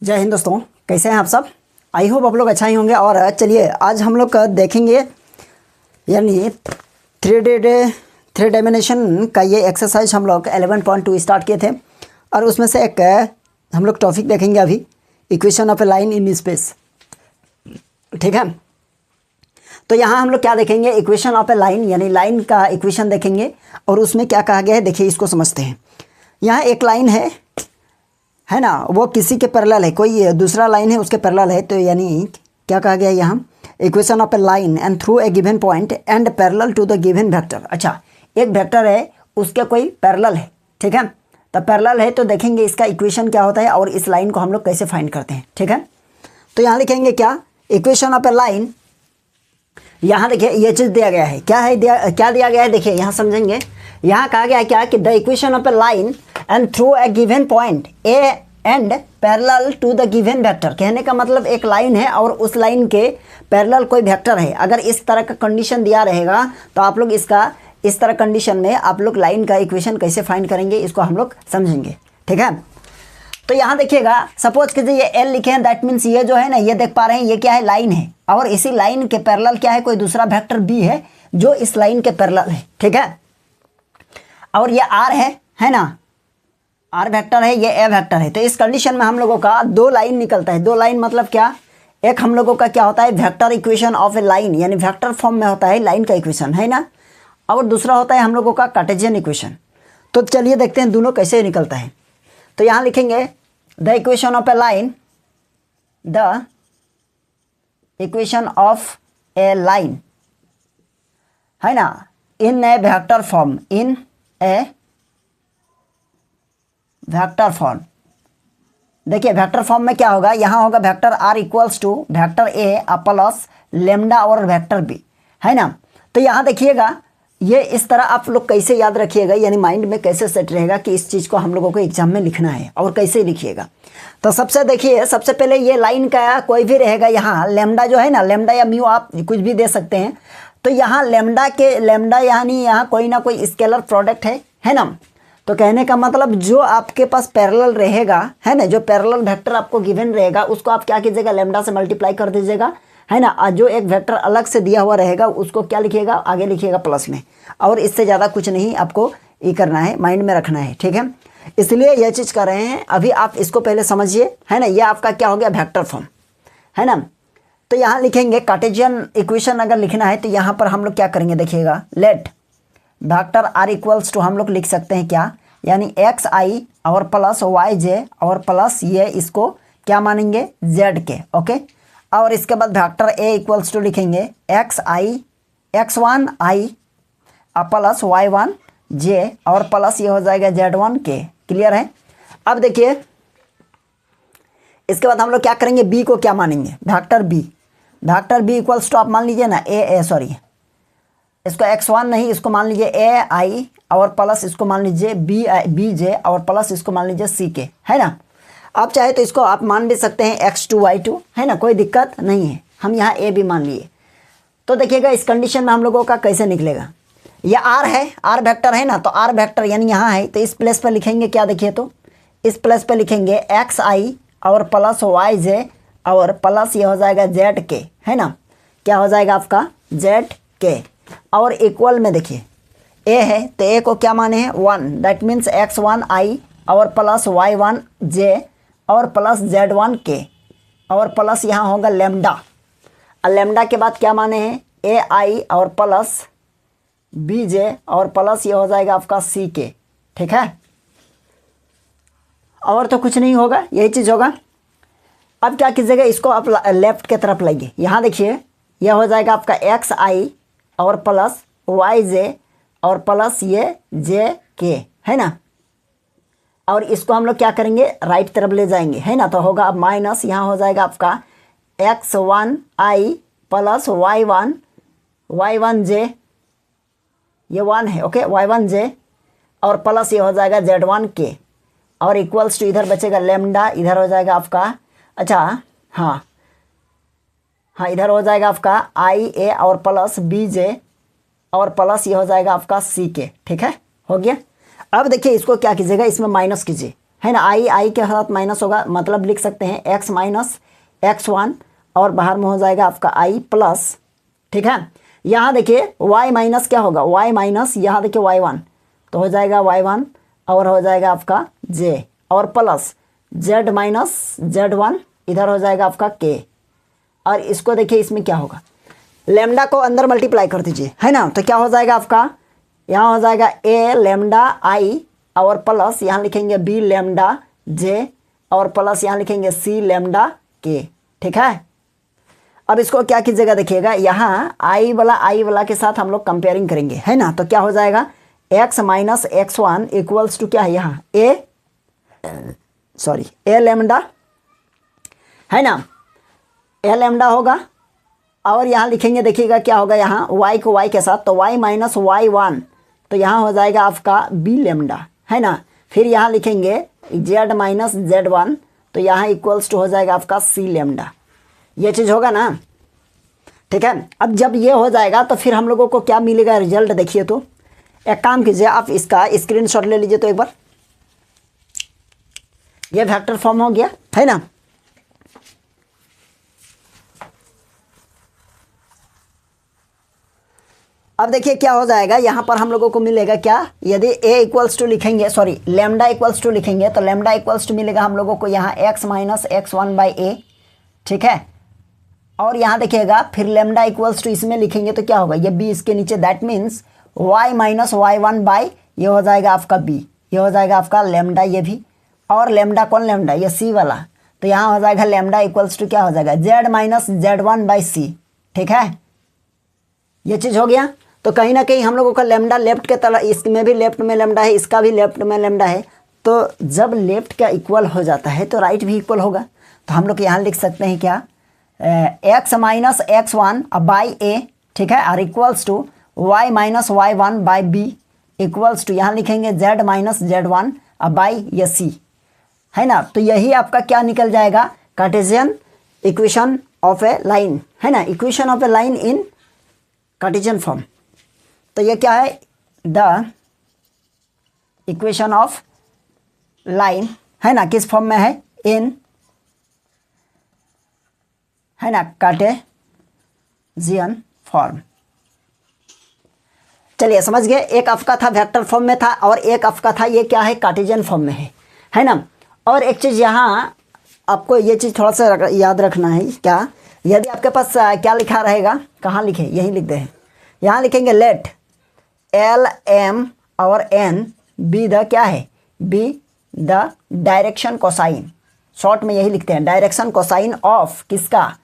जय हिंद दोस्तों, कैसे हैं आप सब। आई होप आप लोग अच्छा ही होंगे। और चलिए आज हम लोग देखेंगे यानी थ्री डायमेंशन का ये एक्सरसाइज हम लोग 11.2 स्टार्ट किए थे और उसमें से एक हम लोग टॉपिक देखेंगे अभी, equation of a line in space. ठीक है, तो यहाँ हम लोग क्या देखेंगे, इक्वेशन ऑफ ए लाइन यानी लाइन का इक्वेशन देखेंगे और उसमें क्या कहा गया है देखिए, इसको समझते हैं। यहाँ एक लाइन है ना, वो किसी के पैरेलल है, कोई दूसरा लाइन है उसके पैरेलल है, तो यानी क्या कहा गया है यहाँ, equation of a line and through a given point and parallel to the given vector. अच्छा, एक वेक्टर है उसके कोई पैरेलल है, ठीक है, तो पैरेलल है तो देखेंगे इसका इक्वेशन क्या होता है और इस लाइन को हम लोग कैसे फाइंड करते हैं। ठीक है, तो यहाँ लिखेंगे क्या, इक्वेशन ऑफ ए लाइन। यहाँ देखिए ये चीज़ दिया गया है, क्या है क्या दिया गया है, देखिए यहाँ समझेंगे। यहाँ कहा गया है क्या कि the equation of a line and through a given point a and parallel to the given vector. कहने का मतलब एक लाइन है और उस लाइन के पैरेलल कोई वेक्टर है। अगर इस तरह का कंडीशन दिया रहेगा तो आप लोग इसका इस तरह कंडीशन में आप लोग लाइन का इक्वेशन कैसे फाइंड करेंगे, इसको हम लोग समझेंगे। ठीक है, तो यहाँ देखिएगा, सपोज कीजिए ये एल लिखे हैं, दैट मीन्स ये जो है ना, ये देख पा रहे हैं ये क्या है, लाइन है और इसी लाइन के पैरेलल क्या है, कोई दूसरा वेक्टर बी है जो इस लाइन के पैरेलल है। ठीक है, और ये आर है ना, आर वेक्टर है, ये ए वेक्टर है। तो इस कंडीशन में हम लोगों का दो लाइन निकलता है। दो लाइन मतलब क्या, एक हम लोगों का क्या होता है, vector equation of a line यानी वेक्टर फॉर्म में होता है लाइन का इक्वेशन, है ना, और दूसरा होता है हम लोगों का कार्टेशियन इक्वेशन। तो चलिए देखते हैं दोनों कैसे निकलता है। तो यहाँ लिखेंगे the equation of a line, the equation of a line, है ना, in a vector form, in a vector form. देखिए वेक्टर फॉर्म में क्या होगा, यहाँ होगा vector r equals to vector a plus lambda और वेक्टर बी, है ना। तो यहाँ देखिएगा, ये इस तरह आप लोग कैसे याद रखिएगा, यानी माइंड में कैसे सेट रहेगा कि इस चीज़ को हम लोगों को एग्जाम में लिखना है और कैसे लिखिएगा। तो सबसे देखिए, सबसे पहले ये लाइन का कोई भी रहेगा, यहाँ लेमडा जो है ना, लेमडा या म्यू आप कुछ भी दे सकते हैं। तो यहाँ लेमडा यानी यहाँ कोई ना कोई स्केलर प्रोडक्ट है ना। तो कहने का मतलब जो आपके पास पैरेलल रहेगा, है ना, जो पैरेलल वेक्टर आपको गिवन रहेगा उसको आप क्या कीजिएगा, लेमडा से मल्टीप्लाई कर दीजिएगा, है ना। और जो एक वेक्टर अलग से दिया हुआ रहेगा उसको क्या लिखिएगा, आगे लिखिएगा प्लस में, और इससे ज़्यादा कुछ नहीं आपको ये करना है, माइंड में रखना है। ठीक है, इसलिए यह चीज़ कर रहे हैं अभी, आप इसको पहले समझिए, है ना। ये आपका क्या हो गया, वेक्टर फॉर्म, है ना। तो यहाँ लिखेंगे कार्टेशियन इक्वेशन अगर लिखना है तो यहाँ पर हम लोग क्या करेंगे, देखिएगा, let vector r equals to हम लोग लिख सकते हैं क्या, यानी एक्स आई और प्लस वाई जे और प्लस ये इसको क्या मानेंगे, जेड के। ओके, और इसके बाद वेक्टर ए इक्वल्स टू लिखेंगे एक्स आई एक्स वन आई प्लस वाई वन जे और प्लस ये हो जाएगा जेड वन के। क्लियर है। अब देखिए इसके बाद हम लोग क्या करेंगे, बी को क्या मानेंगे, वेक्टर बी इक्वल्स टू आप मान लीजिए ना इसको x1 नहीं, इसको मान लीजिए ए आई और प्लस इसको मान लीजिए बी जे और प्लस इसको मान लीजिए सी के, है ना। आप चाहे तो इसको आप मान भी सकते हैं x2 y2, है ना, कोई दिक्कत नहीं है। हम यहाँ ए भी मान लिए। तो देखिएगा इस कंडीशन में हम लोगों का कैसे निकलेगा, ये आर है, आर वेक्टर है ना, तो आर वेक्टर यानी यहाँ है, तो इस प्लेस पर लिखेंगे क्या, देखिए तो इस प्लेस पर लिखेंगे एक्स आई और प्लस वाई जे और प्लस ये हो जाएगा जेड के, है ना, क्या हो जाएगा आपका जेड के। और इक्वल में देखिए ए है तो ए को क्या माने हैं, 1, दैट मीन्स x1 आई और प्लस y1 जे और प्लस z1 के और प्लस यहाँ होगा लेमडा, और लेमडा के बाद क्या माने हैं, ए आई और प्लस बी जे और प्लस ये हो जाएगा आपका सी के। ठीक है, और तो कुछ नहीं होगा, यही चीज़ होगा। अब क्या कीजिएगा, इसको आप लेफ्ट के तरफ लाइए। यहाँ देखिए यह हो जाएगा आपका एक्स आई और प्लस वाई जे और प्लस ये जे के, है ना, और इसको हम लोग क्या करेंगे, राइट तरफ ले जाएंगे, है ना। तो होगा अब माइनस, यहाँ हो जाएगा आपका x1 आई प्लस y1 जे, ये 1 है, ओके, y1 जे और प्लस ये हो जाएगा z1 के और इक्वल्स टू इधर बचेगा लेमडा, इधर हो जाएगा आपका, अच्छा हाँ इधर हो जाएगा आपका आई ए और प्लस बी जे और प्लस ये हो जाएगा आपका सी के। ठीक है, हो गया। अब देखिए इसको क्या कीजिएगा, इसमें माइनस कीजिए, है ना, आई के साथ माइनस होगा, मतलब लिख सकते हैं x माइनस x1 और बाहर में हो जाएगा आपका i प्लस, ठीक है। यहाँ देखिए y माइनस क्या होगा, y माइनस यहाँ देखिए y1 तो हो जाएगा y1 और हो जाएगा आपका j और प्लस z माइनस z1 इधर हो जाएगा आपका k। और इसको देखिए इसमें क्या होगा, लेमडा को अंदर मल्टीप्लाई कर दीजिए, है ना, तो क्या हो जाएगा आपका, यहाँ हो जाएगा a लेमडा i और प्लस यहाँ लिखेंगे b लेमडा j और प्लस यहाँ लिखेंगे c लेमडा k, ठीक है। अब इसको क्या कीजिएगा देखिएगा, यहाँ i वाला के साथ हम लोग कंपेयरिंग करेंगे, है ना, तो क्या हो जाएगा x minus x1 equals to क्या है यहाँ a लेमडा, है ना, a लेमडा होगा और यहाँ लिखेंगे देखिएगा क्या होगा, यहाँ y को y के साथ तो y माइनस y1 तो यहाँ हो जाएगा आपका b लेमडा, है ना, फिर यहाँ लिखेंगे z माइनस z1 तो यहाँ इक्वल्स टू हो जाएगा आपका c लेमडा, ये चीज़ होगा ना, ठीक है। अब जब ये हो जाएगा तो फिर हम लोगों को क्या मिलेगा रिजल्ट देखिए, तो एक काम कीजिए आप इसका स्क्रीनशॉट ले लीजिए तो एक बार, ये वेक्टर फॉर्म हो गया, है ना। अब देखिए क्या हो जाएगा, यहाँ पर हम लोगों को मिलेगा क्या, यदि a इक्वल्स टू लिखेंगे, सॉरी लेमडा इक्वल्स टू लिखेंगे तो लेमडा इक्वल्स टू मिलेगा हम लोगों को यहाँ x minus x1 by a, ठीक है। और यहाँ देखिएगा फिर लेमडा इक्वल्स टू इसमें लिखेंगे तो क्या होगा, ये b इसके नीचे, that means y minus y1 by ये हो जाएगा आपका b, ये हो जाएगा आपका लेमडा ये भी, और लेमडा कौन लेमडा, ये c वाला, तो यहाँ हो जाएगा लेमडा इक्वल्स टू क्या हो जाएगा z minus z1 by c, ठीक है, ये चीज़ हो गया। तो कहीं ना कहीं हम लोगों का लेमडा लेफ्ट के तरफ, इसमें भी लेफ्ट में लेमडा है, इसका भी लेफ्ट में लेमडा है, तो जब लेफ्ट का इक्वल हो जाता है तो राइट भी इक्वल होगा, तो हम लोग यहाँ लिख सकते हैं क्या, x minus x1 by a, ठीक है, और equals to y minus y1 by b equals to यहाँ लिखेंगे z माइनस z1 बाई ये c, है ना। तो यही आपका क्या निकल जाएगा, Cartesian equation of a line, है ना, equation of a line in Cartesian form. तो ये क्या है, द इक्वेशन ऑफ लाइन, है ना, किस फॉर्म में है, इन, है ना, कार्टेशियन फॉर्म। चलिए समझ गए, एक आपका था वेक्टर फॉर्म में था और एक आपका था ये क्या है, कार्टेशियन फॉर्म में है ना। और एक चीज़ यहाँ आपको ये चीज़ थोड़ा सा याद रखना है, क्या, यदि आपके पास क्या लिखा रहेगा, कहाँ लिखे, यही लिख दे, यहाँ लिखेंगे लेट एल एम और एन बी द क्या है, be the direction cosine, short में यही लिखते हैं, डायरेक्शन कोसाइन ऑफ किसका,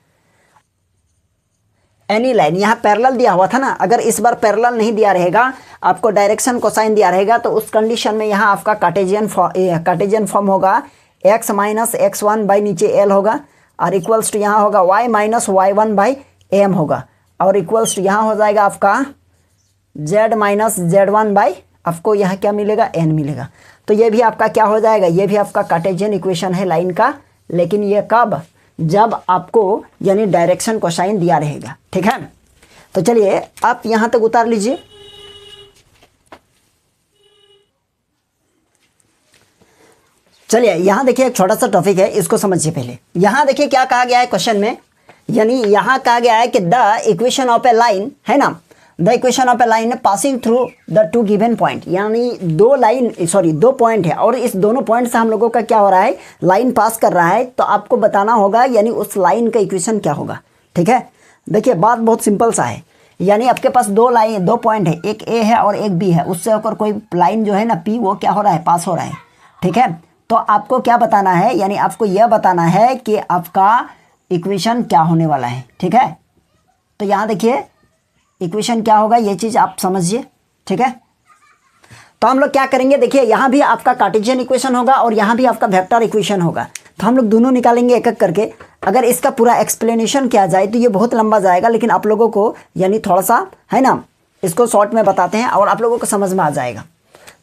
एनी लाइन। यहाँ पैरेलल दिया हुआ था ना, अगर इस बार पैरेलल नहीं दिया रहेगा, आपको डायरेक्शन कोसाइन दिया रहेगा, तो उस कंडीशन में यहाँ आपका कार्टेशियन फॉर्म होगा, x माइनस x1 बाई नीचे l होगा और इक्वल्स टू यहाँ होगा y minus y1 by m होगा और इक्वल्स टू यहाँ हो जाएगा आपका z माइनस z1 बाई, आपको यहाँ क्या मिलेगा, n मिलेगा। तो ये भी आपका क्या हो जाएगा, ये भी आपका कार्टेशियन इक्वेशन है लाइन का, लेकिन ये कब, जब आपको यानी डायरेक्शन कोसाइन दिया रहेगा, ठीक है। तो चलिए आप यहाँ तक उतार लीजिए। चलिए यहाँ देखिए एक छोटा सा टॉपिक है, इसको समझिए पहले। यहाँ देखिए क्या कहा गया है क्वेश्चन में, यानी यहाँ कहा गया है कि the equation of a line, है ना, the equation of a line passing through the two given point, यानी दो पॉइंट है और इस दोनों पॉइंट से हम लोगों का क्या हो रहा है, लाइन पास कर रहा है, तो आपको बताना होगा यानी उस लाइन का इक्वेशन क्या होगा, ठीक है। देखिए बात बहुत सिंपल सा है, यानी आपके पास दो पॉइंट है, एक ए है और एक बी है, उससे होकर कोई लाइन जो है ना पी, वो क्या हो रहा है, पास हो रहा है, ठीक है। तो आपको क्या बताना है, यानी आपको यह बताना है कि आपका इक्वेशन क्या होने वाला है, ठीक है। तो यहाँ देखिए इक्वेशन क्या होगा, ये चीज़ आप समझिए, ठीक है। तो हम लोग क्या करेंगे, देखिए यहाँ भी आपका कार्टेशियन इक्वेशन होगा और यहाँ भी आपका वेक्टर इक्वेशन होगा, तो हम लोग दोनों निकालेंगे एक एक करके। अगर इसका पूरा एक्सप्लेनेशन किया जाए तो ये बहुत लंबा जाएगा, लेकिन आप लोगों को यानी थोड़ा सा, है ना, इसको शॉर्ट में बताते हैं और आप लोगों को समझ में आ जाएगा।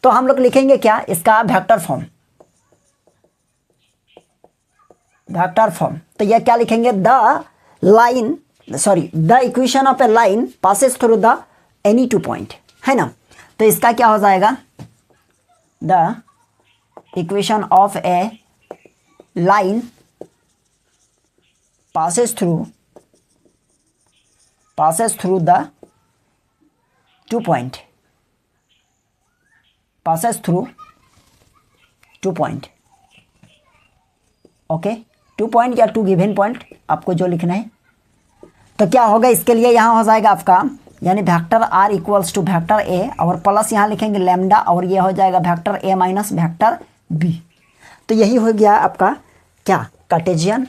तो हम लोग लिखेंगे क्या, इसका वेक्टर फॉर्म, वेक्टर फॉर्म। तो यह क्या लिखेंगे, the equation of a line passes through the any two point, है ना। तो इसका क्या हो जाएगा, the equation of a line passes through the 2 point, passes through 2 point, okay 2 point या 2 गिवन पॉइंट आपको जो लिखना है। तो क्या होगा इसके लिए, यहाँ हो जाएगा आपका यानी vector r equals to vector a और प्लस यहाँ लिखेंगे लैम्डा और ये हो जाएगा vector a minus vector b. तो यही हो गया आपका क्या कार्टेशियन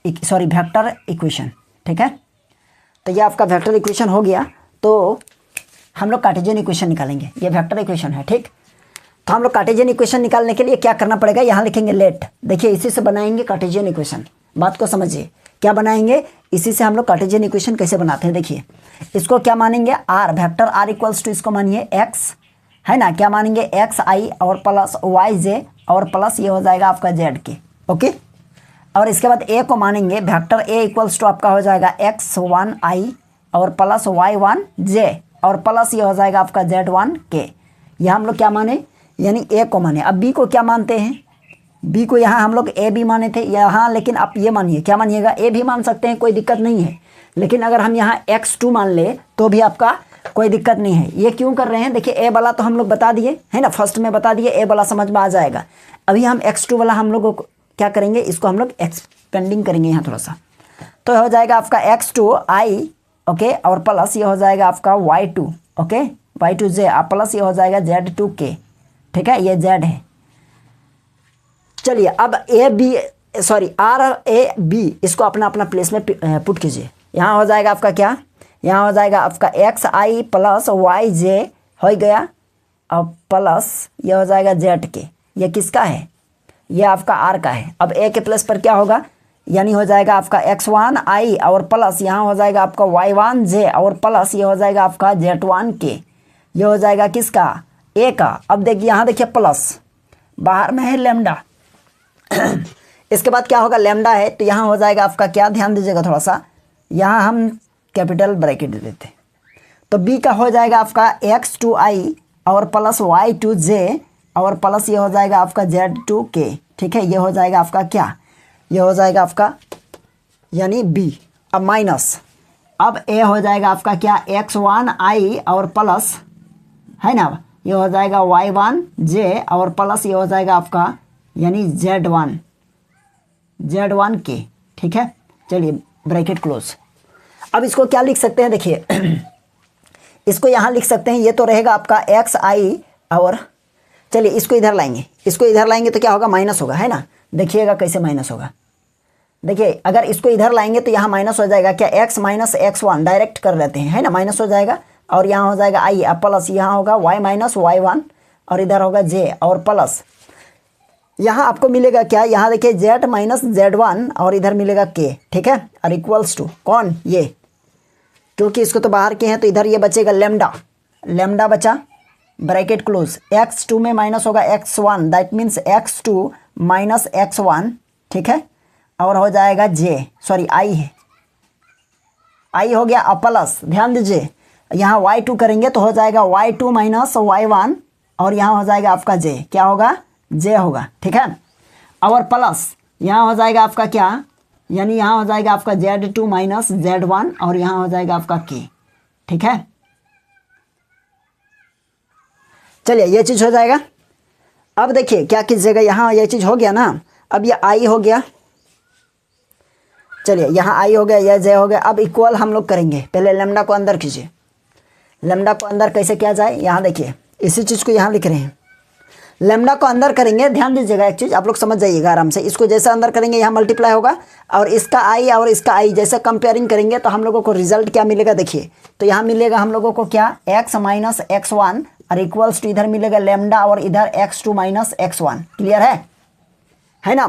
वेक्टर इक्वेशन। ठीक है, तो ये आपका वेक्टर इक्वेशन हो गया। तो हम लोग कार्टेशियन इक्वेशन निकालेंगे, ये वेक्टर इक्वेशन है। ठीक, तो हम लोग कार्टेशियन इक्वेशन निकालने के लिए क्या करना पड़ेगा, यहाँ लिखेंगे लेट। देखिए इसी से बनाएंगे कार्टेशियन इक्वेशन, बात को समझिए क्या बनाएंगे, इसी से हम लोग कार्टेशियन इक्वेशन कैसे बनाते हैं। देखिए इसको क्या मानेंगे, r vector r equals to इसको मानिए एक्स है ना, क्या मानेंगे एक्स आई और प्लस वाई जे और प्लस ये हो जाएगा आपका जेड के। ओके, और इसके बाद ए को मानेंगे वेक्टर ए इक्वल्स टू आपका हो जाएगा एक्स वन आई और प्लस वाई वन जे और प्लस ये हो जाएगा आपका जेड वन के। यह हम लोग क्या माने, यानी ए को माने। अब बी को क्या मानते हैं, बी को यहाँ हम लोग ए भी माने थे यहाँ, लेकिन आप ये मानिए क्या मानिएगा, ए भी मान सकते हैं, कोई दिक्कत नहीं है। लेकिन अगर हम यहाँ x2 मान ले तो भी आपका कोई दिक्कत नहीं है। ये क्यों कर रहे हैं, देखिए ए वाला तो हम लोग बता दिए है ना, फर्स्ट में बता दिए, ए वाला समझ में आ जाएगा। अभी हम x2 वाला हम लोगों को क्या करेंगे, इसको हम लोग एक्सपेंडिंग करेंगे यहाँ थोड़ा सा। तो हो जाएगा आपका x2 आई ओके और प्लस ये हो जाएगा आपका y2 ओके y2 जे प्लस ये हो जाएगा z2 के। ठीक है, ये z है। चलिए अब आर और ए बी इसको अपना अपना प्लेस में पुट कीजिए। यहाँ हो जाएगा आपका क्या, यहाँ हो जाएगा आपका एक्स आई प्लस वाई जे हो गया और प्लस ये हो जाएगा जेड के। ये किसका है, ये आपका आर का है। अब ए के प्लेस पर क्या होगा, यानी हो जाएगा आपका एक्स वन आई और प्लस यहाँ हो जाएगा आपका वाई वन जे और प्लस ये हो जाएगा आपका जेड वन के। ये हो जाएगा किसका, ए का। अब देखिए यहाँ देखिए प्लस बाहर में है लेमडा इसके बाद क्या होगा, लेमडा है तो यहाँ हो जाएगा आपका क्या, ध्यान दीजिएगा थोड़ा सा, यहाँ हम कैपिटल ब्रैकेट दे देते। तो बी का हो जाएगा आपका x2 आई और प्लस y2 जे और प्लस ये हो जाएगा आपका z2 के। ठीक है, ये हो जाएगा आपका क्या, ये हो जाएगा आपका यानी बी। अब माइनस, अब ए हो जाएगा आपका क्या, x1 आई और प्लस है ना, ये हो जाएगा y1 जे और प्लस ये हो जाएगा आपका यानी z1 के। ठीक है, चलिए ब्रैकेट क्लोज। अब इसको क्या लिख सकते हैं, देखिए इसको यहाँ लिख सकते हैं, ये तो रहेगा आपका एक्स आई और चलिए इसको इधर लाएंगे, इसको इधर लाएंगे तो क्या होगा, माइनस होगा है ना। देखिएगा कैसे माइनस होगा, देखिए अगर इसको इधर लाएंगे तो यहाँ माइनस हो जाएगा क्या, x minus x one direct कर लेते हैं है ना, माइनस हो जाएगा और यहाँ हो जाएगा आई प्लस यहाँ होगा वाई माइनस वाई वन और इधर होगा जे और प्लस यहाँ आपको मिलेगा क्या, यहाँ देखिए जेड माइनस जेड वन और इधर मिलेगा के। ठीक है, और इक्वल्स टू कौन, ये क्योंकि इसको तो बाहर के हैं तो इधर ये बचेगा लेमडा, लेमडा बचा ब्रैकेट क्लोज। x2 में माइनस होगा x1 that means x2 minus x1। ठीक है, और हो जाएगा आई है, आई हो गया प्लस, ध्यान दीजिए यहाँ y2 करेंगे तो हो जाएगा y2 माइनस y1 और यहाँ हो जाएगा आपका j, क्या होगा, j होगा। ठीक है, और प्लस यहाँ हो जाएगा आपका क्या, यानी यहाँ हो जाएगा आपका z2 माइनस z1 और यहाँ हो जाएगा आपका k। ठीक है, चलिए ये चीज़ हो जाएगा। अब देखिए क्या कीजिएगा, यहाँ ये चीज़ हो गया ना, अब ये i हो गया, चलिए यहाँ i हो गया, यह j हो गया। अब इक्वल हम लोग करेंगे, पहले लेमडा को अंदर कीजिए। लेमडा को अंदर कैसे किया जाए, यहाँ देखिए इसी चीज़ को यहाँ लिख रहे हैं, लेमडा को अंदर करेंगे। ध्यान दीजिएगा एक चीज़ आप लोग समझ जाइएगा आराम से, इसको जैसे अंदर करेंगे यहाँ मल्टीप्लाई होगा और इसका आई और इसका आई जैसे कंपेयरिंग करेंगे तो हम लोगों को रिजल्ट क्या मिलेगा, देखिए तो यहाँ मिलेगा हम लोगों को क्या, x माइनस एक्स वन और इक्वल्स टू इधर मिलेगा लेमडा और इधर x2 minus x one. Clear है ना।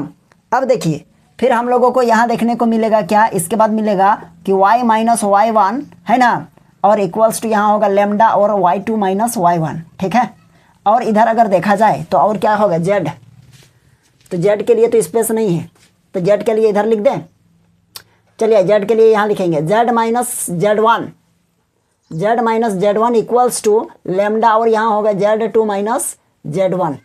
अब देखिए फिर हम लोगों को यहाँ देखने को मिलेगा क्या, इसके बाद मिलेगा कि y माइनस वाई वन है ना और इक्वल्स टू यहाँ होगा लेमडा और y2 माइनस वाई वन। ठीक है, और इधर अगर देखा जाए तो और क्या होगा, z, तो z के लिए तो स्पेस नहीं है तो z के लिए इधर लिख दें। चलिए z के लिए यहाँ लिखेंगे z minus z one equals to lambda और यहाँ होगा z2 माइनस z1।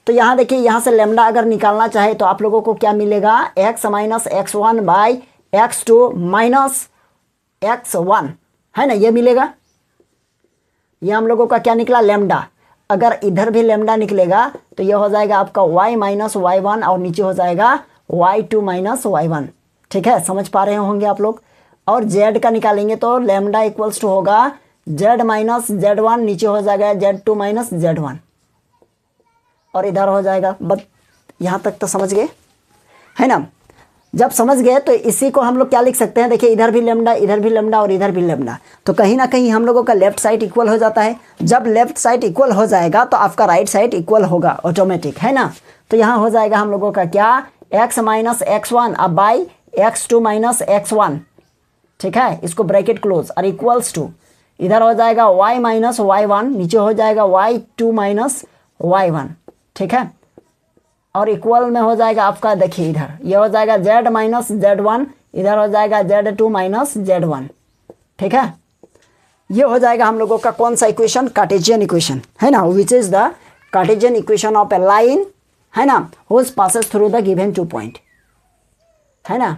तो यहाँ देखिए, यहाँ से लेमडा अगर निकालना चाहे तो आप लोगों को क्या मिलेगा, x minus x1 by x2 minus x1, है ना, ये मिलेगा। ये हम लोगों का क्या निकला, लेमडा। अगर इधर भी लेमडा निकलेगा तो ये हो जाएगा आपका y माइनस y1 और नीचे हो जाएगा y2 माइनस y1। ठीक है, समझ पा रहे होंगे आप लोग। और z का निकालेंगे तो लेमडा इक्वल्स टू होगा z माइनस z1, नीचे हो जाएगा z2 माइनस z1, और इधर हो जाएगा। बस यहाँ तक तो समझ गए, है ना। जब समझ गए तो इसी को हम लोग क्या लिख सकते हैं, देखिए इधर भी लेमडा, इधर भी लेमडा और इधर भी लेमडा, तो कहीं ना कहीं हम लोगों का लेफ्ट साइड इक्वल हो जाता है। जब लेफ्ट साइड इक्वल हो जाएगा तो आपका राइट साइड इक्वल होगा ऑटोमेटिक, है ना। तो यहाँ हो जाएगा हम लोगों का क्या, x माइनस x1 अब बाई x2 माइनस x1, ठीक है, इसको ब्रैकेट क्लोज, और इक्वल्स टू इधर हो जाएगा y माइनस y1, नीचे हो जाएगा y2 माइनस y1, ठीक है, और इक्वल में हो जाएगा आपका, देखिए इधर ये हो जाएगा z माइनस z1, इधर हो जाएगा z2 माइनस z1, ठीक है। ये हो जाएगा हम लोगों का कौन सा इक्वेशन, कार्टेशियन इक्वेशन, है ना, which is the Cartesian equation of a line, है ना, whose passes through the given 2 point, है ना,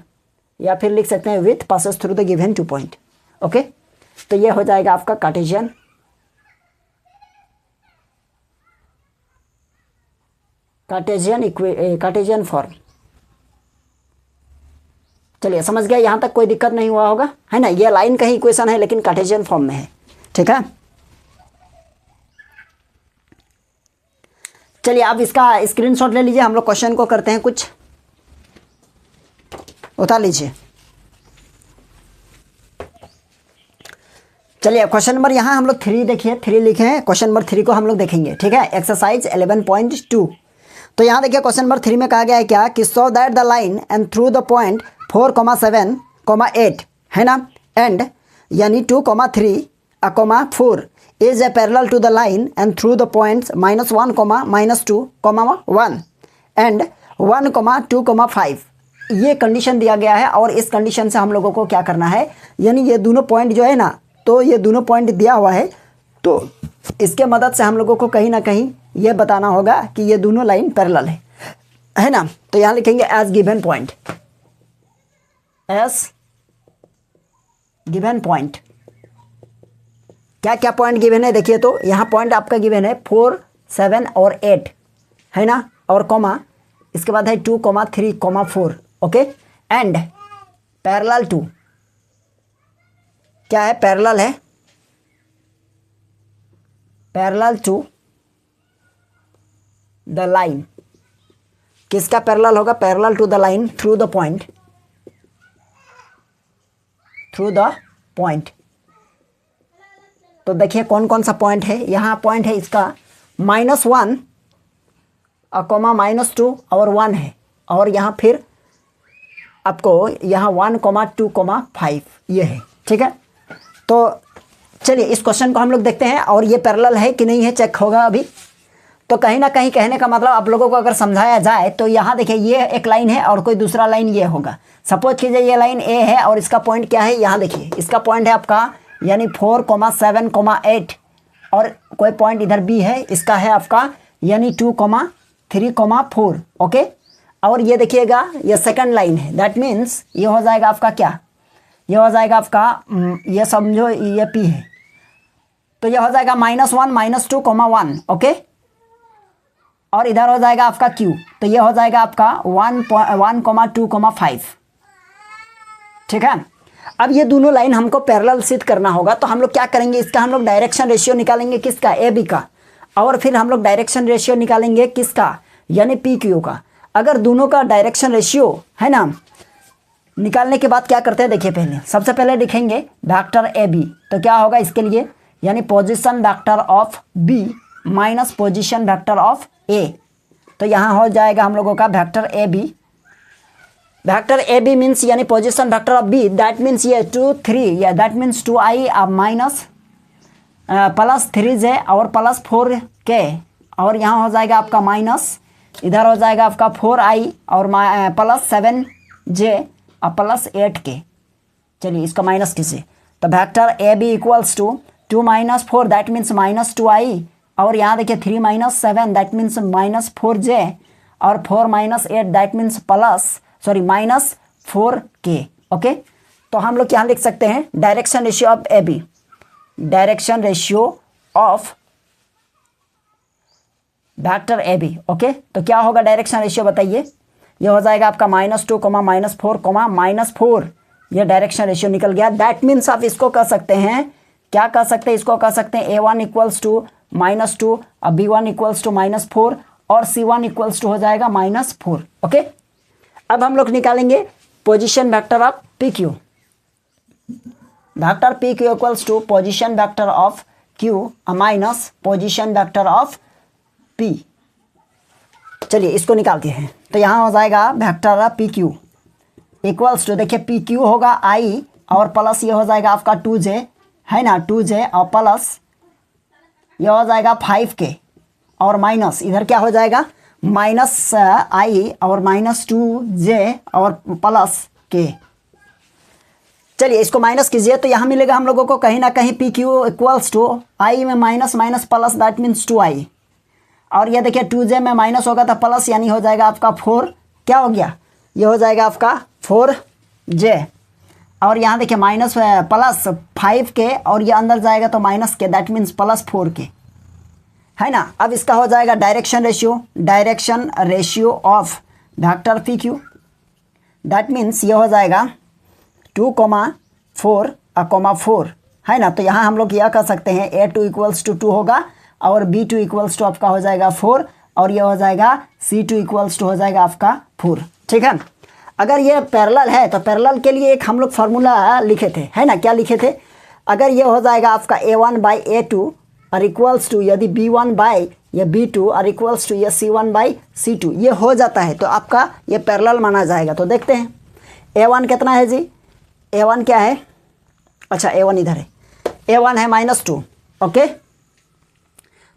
या फिर लिख सकते हैं with passes through the given 2 point. Okay, तो ये हो जाएगा आपका कार्टेशियन कार्टेशियन फॉर्म। चलिए समझ गया, यहाँ तक कोई दिक्कत नहीं हुआ होगा, है ना। ये लाइन का ही इक्वेशन है लेकिन कार्टेशियन फॉर्म में है, ठीक है। चलिए अब इसका स्क्रीनशॉट ले लीजिए, हम लोग क्वेश्चन को करते हैं, कुछ उतार लीजिए। चलिए क्वेश्चन नंबर यहाँ हम लोग 3 देखिए, 3 लिखे हैं, क्वेश्चन नंबर 3 को हम लोग देखेंगे, ठीक है, एक्सरसाइज 11.2। तो यहाँ देखिए क्वेश्चन नंबर 3 में कहा गया है क्या कि so that the line and through the point 4,7,8, है ना, एंड यानी 2,3 4 is a parallel to the line and through the points -1, -2, 1 and 1,2,5। ये कंडीशन दिया गया है, और इस कंडीशन से हम लोगों को क्या करना है, यानी ये दोनों पॉइंट जो है ना, तो ये दोनों पॉइंट दिया हुआ है, तो इसके मदद से हम लोगों को कहीं ना कहीं ये बताना होगा कि ये दोनों लाइन पैरेलल है ना। तो यहाँ लिखेंगे as given point, as given point. क्या क्या पॉइंट गिवन है देखिए, तो यहाँ पॉइंट आपका गिवन है 4, 7 और 8, है ना, और कॉमा, इसके बाद है 2, 3, 4, ओके, एंड पैरेलल टू, क्या है, पैरेलल है, पैरेलल टू द लाइन। किसका पैरेलल होगा, parallel to the line through the point, through the point. तो देखिए कौन कौन सा पॉइंट है, यहाँ पॉइंट है इसका -1 -2 और 1 है, और यहाँ फिर आपको यहाँ 1,2,5 ये है, ठीक है। तो चलिए इस क्वेश्चन को हम लोग देखते हैं, और ये पैरेलल है कि नहीं है चेक होगा अभी। तो कहीं ना कहीं कहने का मतलब आप लोगों को अगर समझाया जाए तो यहाँ देखिए ये एक लाइन है और कोई दूसरा लाइन ये होगा। सपोज कीजिए ये लाइन ए है और इसका पॉइंट क्या है, यहाँ देखिए इसका पॉइंट है आपका यानी 4,7,8, और कोई पॉइंट इधर बी है, इसका है आपका यानी 2,3,4, ओके। और ये देखिएगा ये सेकंड लाइन है, दैट मीन्स ये हो जाएगा आपका क्या, ये हो जाएगा आपका ये समझो ये पी है, तो ये हो जाएगा -1 -2, 1, ओके। और इधर हो जाएगा आपका Q, तो ये हो जाएगा आपका 1,2,5, ठीक है। अब ये दोनों लाइन हमको पैरेलल सिद्ध करना होगा, तो हम लोग क्या करेंगे, इसका हम लोग डायरेक्शन रेशियो निकालेंगे, किसका, ए बी का, और फिर हम लोग डायरेक्शन रेशियो निकालेंगे किसका, यानी पी क्यू का। अगर दोनों का डायरेक्शन रेशियो है ना, निकालने के बाद क्या करते हैं देखिए, पहले सबसे पहले लिखेंगे वेक्टर ए बी, तो क्या होगा इसके लिए, यानी position vector of B minus position vector of A. तो यहाँ हो जाएगा हम लोगों का वेक्टर ए बी, वेक्टर ए बी मीन्स यानी position vector of B, that means ये 2, 3, या that means 2i minus plus 3j और प्लस 4k, और यहाँ हो जाएगा आपका माइनस, इधर हो जाएगा आपका 4i और प्लस 7j और प्लस 8k। चलिए इसका माइनस कीजिए, तो vector A b equals to 2 - 4 that means -2i और यहाँ देखिए 3 minus 7 that means minus 4j और 4 माइनस 8 that means minus 4k। Okay, तो हम लोग यहाँ लिख सकते हैं direction ratio of a b, direction ratio of vector A b. Okay, तो क्या होगा डायरेक्शन रेशियो बताइए, ये हो जाएगा आपका -2, -4, ये डायरेक्शन रेशियो निकल गया। दैट मीन्स आप इसको कह सकते हैं, क्या कह सकते हैं, इसको कह सकते हैं A1 इक्वल्स टू -2 और B1 इक्वल्स टू -4 और C1 इक्वल्स टू हो जाएगा -4। ओके, अब हम लोग निकालेंगे position vector of PQ। Vector PQ equals to position vector of Q minus position vector of P। चलिए इसको निकालते हैं, तो यहाँ हो जाएगा वेक्टर PQ इक्वल्स टू, देखिए PQ होगा I और प्लस ये हो जाएगा आपका 2j, है ना, 2j और प्लस ये हो जाएगा 5k और माइनस इधर क्या हो जाएगा -I और -2j और प्लस k। चलिए इसको माइनस कीजिए, तो यहाँ मिलेगा हम लोगों को कहीं ना कहीं PQ इक्वल्स टू I में minus minus plus that means 2I, और ये देखिए 2j में माइनस होगा तो प्लस, यानी हो जाएगा आपका 4, क्या हो गया, ये हो जाएगा आपका 4j, और यहाँ देखिए माइनस प्लस 5k और ये अंदर जाएगा तो माइनस के, दैट मीन्स प्लस 4k, है ना। अब इसका हो जाएगा direction ratio of vector PQ, that means ये हो जाएगा 2, 4, है ना। तो यहाँ हम लोग यह कर सकते हैं A2 इक्वल्स टू 2 होगा और B2 इक्वल्स टू आपका हो जाएगा 4 और ये हो जाएगा C2 इक्वल्स टू हो जाएगा आपका 4। ठीक है, अगर ये पैरेलल है तो पैरेलल के लिए एक हम लोग फार्मूला लिखे थे, है ना, क्या लिखे थे, अगर ये हो जाएगा आपका A1/A2 और इक्वल्स टू यदि B1/B2 और इक्वल्स टू ये C1/C2 ये हो जाता है तो आपका ये पैरेलल माना जाएगा। तो देखते हैं A1 कितना है जी, A1 क्या है, अच्छा A1 इधर है, A1 है -2। ओके,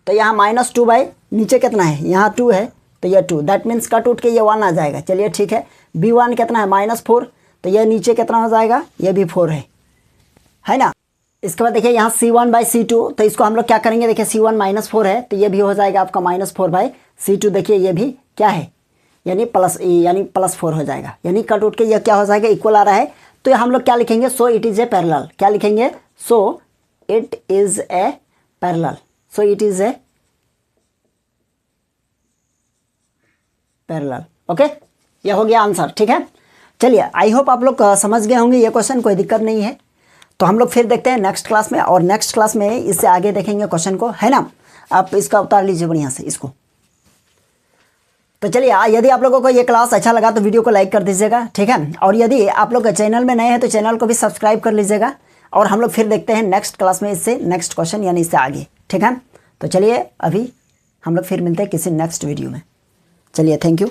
तो यहाँ -2 बाई नीचे कितना है, यहाँ 2 है तो ये 2, दैट मीन्स कट उठ के ये 1 आ जाएगा। चलिए ठीक है, B1 कितना है -4, तो ये नीचे कितना हो जाएगा, ये भी 4 है ना। इसके बाद देखिए यहाँ C1/C2, तो इसको हम लोग क्या करेंगे, देखिए C1 -4 है तो ये भी हो जाएगा आपका -4/C2, देखिए ये भी क्या है, यानी प्लस 4 हो जाएगा, यानी कट उठ के ये क्या हो जाएगा, इक्वल आ रहा है। तो हम लोग क्या लिखेंगे, so it is a parallel, क्या लिखेंगे, so it is a parallel, so it is a parallel. Okay, ये हो गया आंसर। ठीक है, चलिए आई होप आप लोग समझ गए होंगे ये क्वेश्चन, कोई दिक्कत नहीं है। तो हम लोग फिर देखते हैं नेक्स्ट क्लास में, और नेक्स्ट क्लास में इससे आगे देखेंगे क्वेश्चन को, है ना। आप इसका उतार लीजिए बढ़िया से इसको। तो चलिए यदि आप लोगों को ये क्लास अच्छा लगा तो वीडियो को लाइक कर दीजिएगा, ठीक है, और यदि आप लोग चैनल में नए हैं तो चैनल को भी सब्सक्राइब कर लीजिएगा। और हम लोग फिर देखते हैं नेक्स्ट क्लास में इससे नेक्स्ट क्वेश्चन यानी इससे आगे। ठीक है, तो चलिए अभी हम लोग फिर मिलते हैं किसी नेक्स्ट वीडियो में। चलिए, थैंक यू।